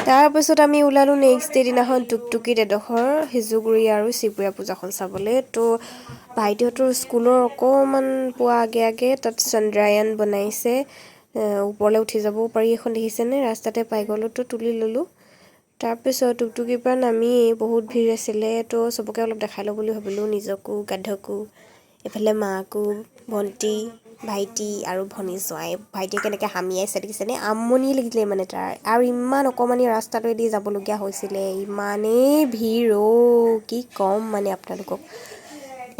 তাৰপিছত আমি ওলালোঁ নেক্সট ডে দিনাখন টুকটুকিত এডোখৰ সিজুগুৰি আৰু শিৱপুৰীয়া পূজাখন চাবলৈ। তো ভাইটিহঁতৰ স্কুলৰ অকণমান পোৱা আগে আগে তাত চন্দ্ৰায়ন বনাইছে, ওপৰলৈ উঠি যাবও পাৰি এখন দেখিছেনে, ৰাস্তাতে পাই গ'লোঁ তো তুলি ল'লোঁ। তাৰপিছত টুকটুকিৰ পৰা নামি বহুত ভিৰ আছিলে, তো চবকে অলপ দেখাই লওঁ বুলি ভাবিলোঁ, নিজকো গাধকো। এইফালে মাকো, ভণ্টি, ভাইটি আৰু ভনী জোঁৱাই। ভাইটিয়ে কেনেকৈ হামিয়াইছে দেখিছেনে, আমনি লাগিলে মানে তাৰ। আৰু ইমান অকণমানি ৰাস্তাটোৱেদি যাবলগীয়া হৈছিলে, ইমানেই ভিৰ কি ক'ম মানে আপোনালোকক।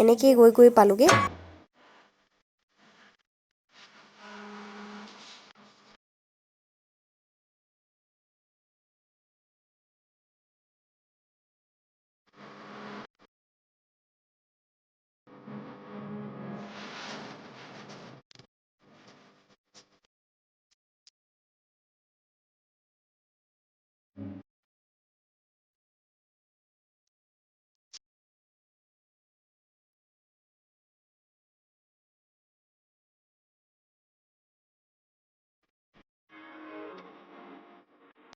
এনেকেই গৈ গৈ পালোঁগৈ।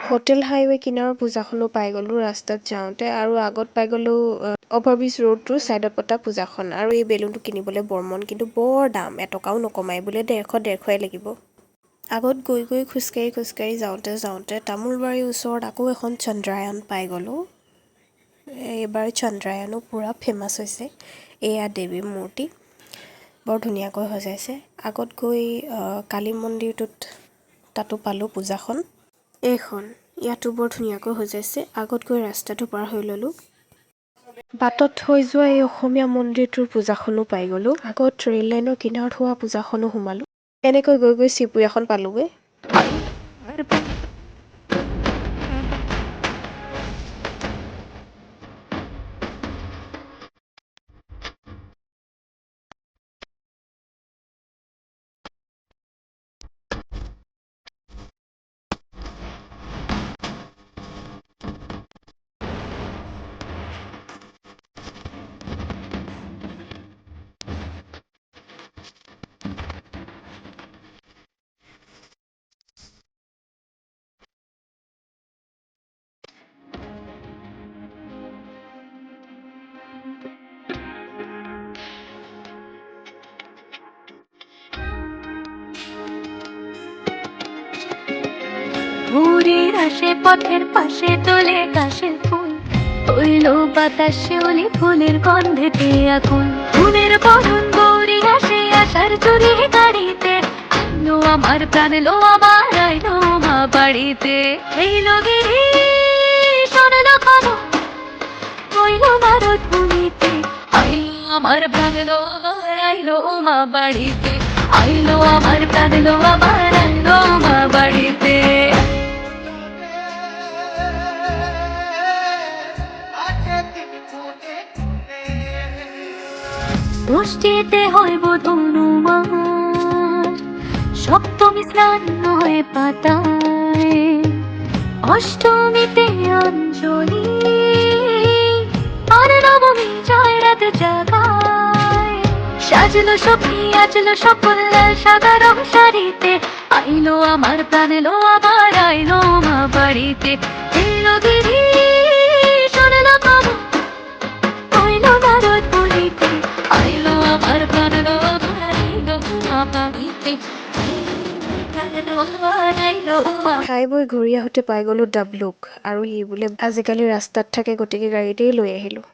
হোটেল হাইৱে কিনাৰৰ পূজাখনো পাই গ'লোঁ ৰাস্তাত যাওঁতে, আৰু আগত পাই গ'লোঁ অভাৰব্ৰিজ ৰোডটোৰ ছাইডত পতা পূজাখন। আৰু এই বেলুনটো কিনিবলৈ বৰ মন, কিন্তু বৰ দাম, এটকাও নকমাই, বোলে 150-150ই লাগিব। আগত গৈ গৈ খোজকাঢ়ি যাওঁতে তামোলবাৰীৰ ওচৰত আকৌ এখন চন্দ্ৰায়ন পাই গ'লোঁ। এইবাৰ চন্দ্ৰায়নো পূৰা ফেমাছ হৈছে। এয়া দেৱী মূৰ্তি, বৰ ধুনীয়াকৈ সজাইছে। আগত গৈ কালী মন্দিৰটোত তাতো পালোঁ পূজাখন। এইখন ইয়াতো বৰ ধুনীয়াকৈ সজাইছে। আগত গৈ ৰাস্তাটো পাৰ হৈ ল'লোঁ। বাটত থৈ যোৱা এই অসমীয়া মন্দিৰটোৰ পূজাখনো পাই গ'লোঁ। আগত ৰেল লাইনৰ কিনাৰত হোৱা পূজাখনো সোমালোঁ। এনেকৈ গৈ গৈ শিৱপুৰীয়াখন পালোঁগৈ। ঘুরির আসে পথের পাশে তোলে কাশের ফুল, হইল বাতাস শিউলি ফুলের গন্ধেতে আকুল। ফুলের বরণ গৌরী আসে আসার চুরি গাড়িতে, আইলো আমার প্রাণ লো আমার আইলো মা বাড়িতে। এইলো গিরি শোনলো কানো, হইল নারদ মুনিতে, আইলো আমার প্রাণ লো আমার আইলো মা বাড়িতে। আইলো আমার প্রাণ লো আমার আইলো মা বাড়িতে। ষষ্ঠীতে হইব ধনুমাস, সপ্তমী স্নান হয় পাতায়, অষ্টমীতে অঞ্জলি, আর নবমী জয় রাত জাগায়। সাজলো সখী আজলো সকল লাল সাদা রং শাড়িতে, আইলো আমার প্রাণ লো আমার আইলো মা বাড়িতে। এলো গিরি শোনলো কানো, হইলো নারদ মুনিতে, আইলো আমার প্রাণ লো আমার আইলো মা বাড়িতে। খাই বৈ ঘূৰি আহোঁতে পাই গ'লোঁ ডাবলুক, আৰু সি বোলে আজিকালি ৰাস্তাত থাকে, গতিকে গাড়ীতেই লৈ আহিলোঁ।